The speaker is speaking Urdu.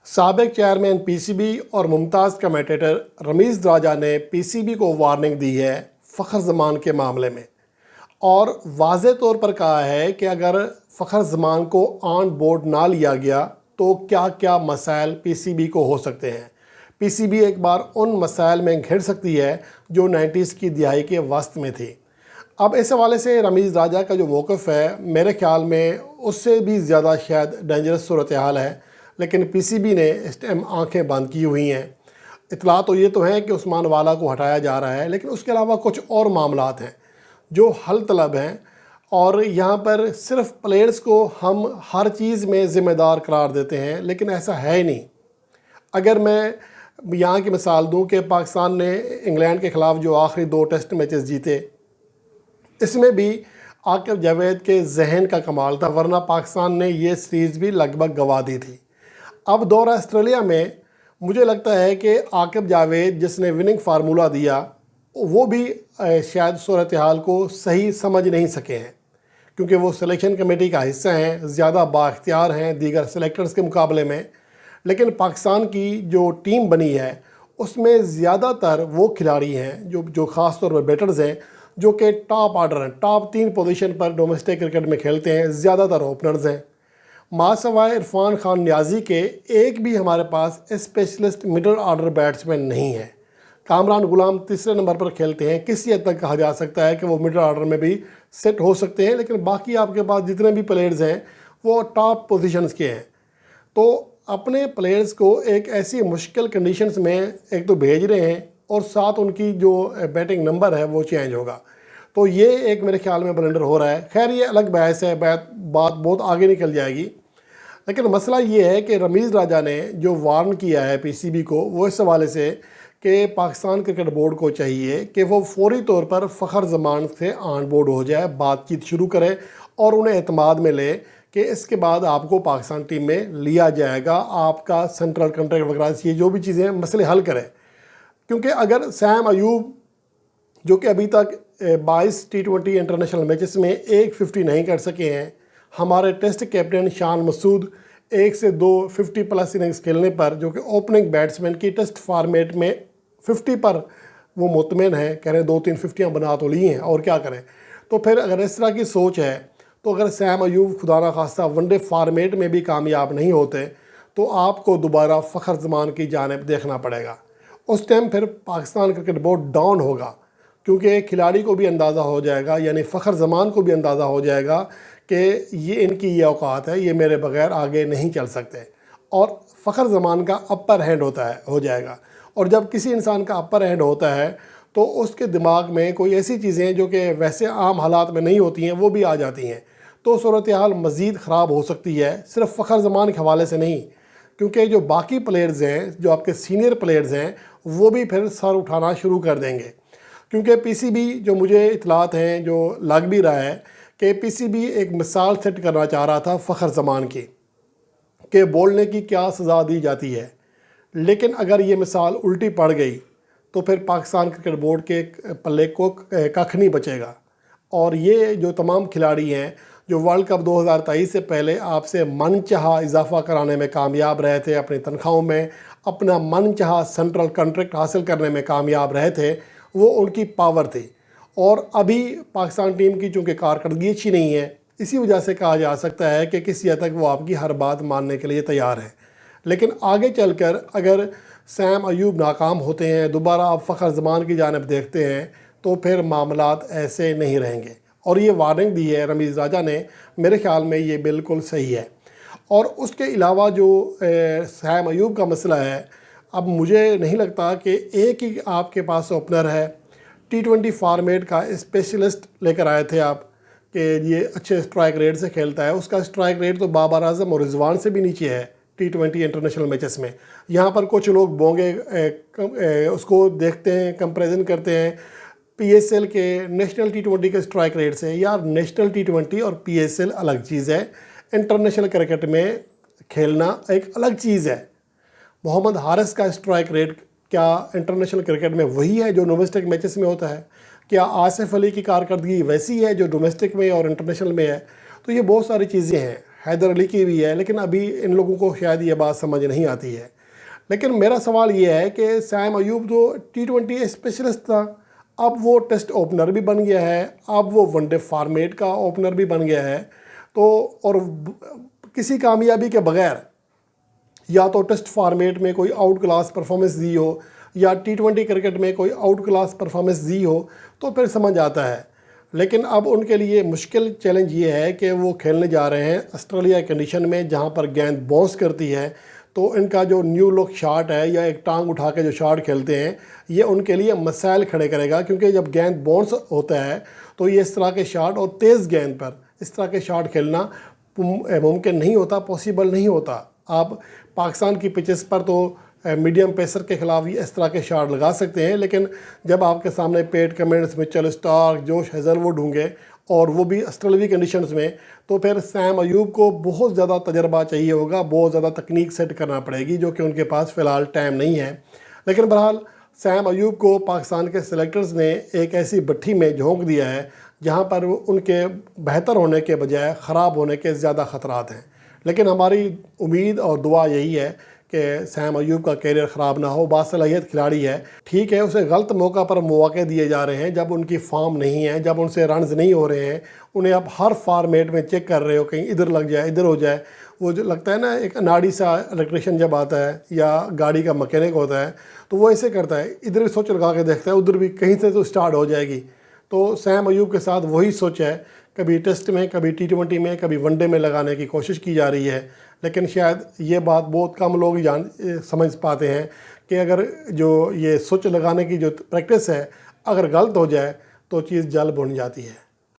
سابق چیئرمین پی سی بی اور ممتاز کمیٹیٹر رمیز راجہ نے پی سی بی کو وارننگ دی ہے فخر زمان کے معاملے میں، اور واضح طور پر کہا ہے کہ اگر فخر زمان کو آن بورڈ نہ لیا گیا تو کیا کیا مسائل پی سی بی کو ہو سکتے ہیں۔ پی سی بی ایک بار ان مسائل میں گھر سکتی ہے جو 90s کی دہائی کے وسط میں تھی۔ اب اس حوالے سے رمیز راجہ کا جو موقف ہے میرے خیال میں اس سے بھی زیادہ شاید ڈینجرس صورتحال ہے، لیکن پی سی بی نے اس ٹائم آنکھیں بند کی ہوئی ہیں۔ اطلاع تو یہ تو ہیں کہ عثمان والا کو ہٹایا جا رہا ہے، لیکن اس کے علاوہ کچھ اور معاملات ہیں جو حل طلب ہیں، اور یہاں پر صرف پلیئرز کو ہم ہر چیز میں ذمہ دار قرار دیتے ہیں، لیکن ایسا ہے ہی نہیں۔ اگر میں یہاں کی مثال دوں کہ پاکستان نے انگلینڈ کے خلاف جو آخری 2 ٹیسٹ میچز جیتے، اس میں بھی عاقب جاوید کے ذہن کا کمال تھا، ورنہ پاکستان نے یہ سیریز بھی لگ بھگ گنوا دی تھی۔ اب دورہ آسٹریلیا میں مجھے لگتا ہے کہ عاقب جاوید جس نے وننگ فارمولہ دیا، وہ بھی شاید صورتحال کو صحیح سمجھ نہیں سکے ہیں، کیونکہ وہ سلیکشن کمیٹی کا حصہ ہیں، زیادہ بااختیار ہیں دیگر سلیکٹرز کے مقابلے میں۔ لیکن پاکستان کی جو ٹیم بنی ہے اس میں زیادہ تر وہ کھلاڑی ہیں جو خاص طور پر بیٹرز ہیں، جو کہ ٹاپ آرڈر ہیں، ٹاپ 3 پوزیشن پر ڈومیسٹک کرکٹ میں کھیلتے ہیں، زیادہ تر اوپنرز ہیں۔ ما سوائے عرفان خان نیازی کے ایک بھی ہمارے پاس اسپیشلسٹ مڈل آرڈر بیٹسمین نہیں ہے۔ کامران غلام تیسرے نمبر پر کھیلتے ہیں، کسی حد تک کہا جا سکتا ہے کہ وہ مڈل آرڈر میں بھی سیٹ ہو سکتے ہیں، لیکن باقی آپ کے پاس جتنے بھی پلیئرز ہیں وہ ٹاپ پوزیشنز کے ہیں۔ تو اپنے پلیئرز کو ایک ایسی مشکل کنڈیشنز میں ایک تو بھیج رہے ہیں، اور ساتھ ان کی جو بیٹنگ نمبر ہے وہ چینج ہوگا، تو یہ ایک میرے خیال میں بلنڈر ہو رہا ہے۔ خیر یہ الگ بحث ہے، بات بہت آگے نکل جائے گی، لیکن مسئلہ یہ ہے کہ رمیز راجہ نے جو وارن کیا ہے پی سی بی کو، وہ اس حوالے سے کہ پاکستان کرکٹ بورڈ کو چاہیے کہ وہ فوری طور پر فخر زمان سے آن بورڈ ہو جائے، بات چیت شروع کرے اور انہیں اعتماد میں لے کہ اس کے بعد آپ کو پاکستان ٹیم میں لیا جائے گا، آپ کا سینٹرل کنٹریکٹ وغیرہ یہ جو بھی چیزیں مسئلے حل کرے۔ کیونکہ اگر سیم ایوب جو کہ ابھی تک 22 T20 انٹرنیشنل میچز میں 150 نہیں کر سکے ہیں، ہمارے ٹیسٹ کیپٹن شان مسعود 1 سے 2 50 پلس اننگز کھیلنے پر، جو کہ اوپننگ بیٹسمین کی ٹیسٹ فارمیٹ میں 50 پر وہ مطمئن ہیں، کہہ رہے ہیں 2-3 50 بنا تو لی ہیں اور کیا کریں۔ تو پھر اگر اس طرح کی سوچ ہے تو اگر سیم ایوب خدا نہ خواستہ ون ڈے فارمیٹ میں بھی کامیاب نہیں ہوتے تو آپ کو دوبارہ فخر زمان کی جانب دیکھنا پڑے گا۔ اس ٹائم پھر پاکستان کرکٹ بورڈ ڈاؤن ہوگا، کیونکہ کھلاڑی کو بھی اندازہ ہو جائے گا، یعنی فخر زمان کو بھی اندازہ ہو جائے گا کہ یہ ان کی یہ اوقات ہے، یہ میرے بغیر آگے نہیں چل سکتے، اور فخر زمان کا اپر ہینڈ ہو جائے گا۔ اور جب کسی انسان کا اپر ہینڈ ہوتا ہے تو اس کے دماغ میں کوئی ایسی چیزیں جو کہ ویسے عام حالات میں نہیں ہوتی ہیں وہ بھی آ جاتی ہیں، تو صورتحال مزید خراب ہو سکتی ہے، صرف فخر زمان کے حوالے سے نہیں، کیونکہ جو باقی پلیئرز ہیں، جو آپ کے سینئر پلیئرز ہیں، وہ بھی پھر سر اٹھانا شروع کر دیں گے۔ کیونکہ پی سی بی جو مجھے اطلاعات ہیں جو لگ بھی رہا ہے کہ پی سی بی ایک مثال سیٹ کرنا چاہ رہا تھا فخر زمان کی، کہ بولنے کی کیا سزا دی جاتی ہے، لیکن اگر یہ مثال الٹی پڑ گئی تو پھر پاکستان کرکٹ بورڈ کے پلے کو ککھ نہیں بچے گا۔ اور یہ جو تمام کھلاڑی ہیں جو ورلڈ کپ 2023 سے پہلے آپ سے من چاہا اضافہ کرانے میں کامیاب رہے تھے، اپنی تنخواہوں میں اپنا من چاہا سینٹرل کنٹریکٹ حاصل کرنے میں کامیاب رہے تھے، وہ ان کی پاور تھی۔ اور ابھی پاکستان ٹیم کی چونکہ کارکردگی اچھی نہیں ہے، اسی وجہ سے کہا جا سکتا ہے کہ کسی حد تک وہ آپ کی ہر بات ماننے کے لیے تیار ہے۔ لیکن آگے چل کر اگر سیم ایوب ناکام ہوتے ہیں، دوبارہ آپ فخر زمان کی جانب دیکھتے ہیں، تو پھر معاملات ایسے نہیں رہیں گے۔ اور یہ وارننگ دی ہے رمیز راجہ نے، میرے خیال میں یہ بالکل صحیح ہے۔ اور اس کے علاوہ جو سیم ایوب کا مسئلہ ہے، اب مجھے نہیں لگتا کہ ایک ہی آپ کے پاس اوپنر ہے۔ T20 فارمیٹ کا اسپیشلسٹ لے کر آئے تھے آپ کہ یہ اچھے اسٹرائک ریٹ سے کھیلتا ہے، اس کا اسٹرائک ریٹ تو بابر اعظم اور رضوان سے بھی نیچے ہے T20 انٹرنیشنل میچز میں۔ یہاں پر کچھ لوگ بونگے اس کو دیکھتے ہیں، کمپیریزن کرتے ہیں پی ایس ایل کے نیشنل T20 کے اسٹرائک ریٹ سے۔ یار نیشنل T20 اور پی ایس ایل الگ چیز ہے، انٹرنیشنل کرکٹ میں کھیلنا ایک الگ چیز ہے۔ محمد حارث کا اسٹرائک ریٹ کیا انٹرنیشنل کرکٹ میں وہی ہے جو ڈومیسٹک میچز میں ہوتا ہے؟ کیا آصف علی کی کارکردگی ویسی ہے جو ڈومیسٹک میں اور انٹرنیشنل میں ہے؟ تو یہ بہت ساری چیزیں ہیں۔ حیدر علی کی بھی ہے، لیکن ابھی ان لوگوں کو شاید یہ بات سمجھ نہیں آتی ہے۔ لیکن میرا سوال یہ ہے کہ سیم ایوب جو T20 اسپیشلسٹ تھا، اب وہ ٹیسٹ اوپنر بھی بن گیا ہے، اب وہ ون ڈے فارمیٹ کا اوپنر بھی بن گیا ہے، تو اور کسی کامیابی کے بغیر یا تو ٹیسٹ فارمیٹ میں کوئی آؤٹ کلاس پرفارمنس دی ہو یا T20 کرکٹ میں کوئی آؤٹ کلاس پرفارمنس دی ہو تو پھر سمجھ آتا ہے۔ لیکن اب ان کے لیے مشکل چیلنج یہ ہے کہ وہ کھیلنے جا رہے ہیں آسٹریلیا کنڈیشن میں، جہاں پر گیند باؤنس کرتی ہے، تو ان کا جو نیو لک شاٹ ہے یا ایک ٹانگ اٹھا کے جو شاٹ کھیلتے ہیں، یہ ان کے لیے مسائل کھڑے کرے گا، کیونکہ جب گیند باؤنس ہوتا ہے تو یہ اس طرح کے شاٹ اور تیز گیند پر اس طرح کے شاٹ کھیلنا ممکن نہیں ہوتا، پاسیبل نہیں ہوتا۔ آپ پاکستان کی پچز پر تو میڈیم پیسر کے خلاف اس طرح کے شاٹ لگا سکتے ہیں، لیکن جب آپ کے سامنے پیٹ کمنس، مچل اسٹارک، جوش ہیزلوڈ ہوں گے اور وہ بھی آسٹریلوی کنڈیشنز میں، تو پھر سیم ایوب کو بہت زیادہ تجربہ چاہیے ہوگا، بہت زیادہ تکنیک سیٹ کرنا پڑے گی، جو کہ ان کے پاس فی الحال ٹائم نہیں ہے۔ لیکن بہرحال سیم ایوب کو پاکستان کے سلیکٹرز نے ایک ایسی بٹھی میں جھونک دیا ہے جہاں پر ان کے بہتر ہونے کے بجائے خراب ہونے کے زیادہ خطرات ہیں۔ لیکن ہماری امید اور دعا یہی ہے کہ سیم ایوب کا کیریئر خراب نہ ہو، باصلاحیت کھلاڑی ہے، ٹھیک ہے اسے غلط موقع پر مواقع دیے جا رہے ہیں، جب ان کی فارم نہیں ہے، جب ان سے رنز نہیں ہو رہے ہیں، انہیں آپ ہر فارمیٹ میں چیک کر رہے ہو، کہیں ادھر لگ جائے ادھر ہو جائے۔ وہ جو لگتا ہے نا ایک اناڑی سا الیکٹریشین جب آتا ہے یا گاڑی کا مکینک ہوتا ہے تو وہ ایسے کرتا ہے، ادھر بھی سوچ لگا کے دیکھتا ہے ادھر بھی کہیں سے تو سٹارٹ ہو جائے گی۔ تو سیم ایوب کے ساتھ وہی سوچ ہے، کبھی ٹیسٹ میں، کبھی T20 میں، کبھی ون ڈے میں لگانے کی کوشش کی جا رہی ہے، لیکن شاید یہ بات بہت کم لوگ سمجھ پاتے ہیں کہ اگر جو یہ سوچ لگانے کی جو پریکٹس ہے، اگر غلط ہو جائے تو چیز جل بن جاتی ہے۔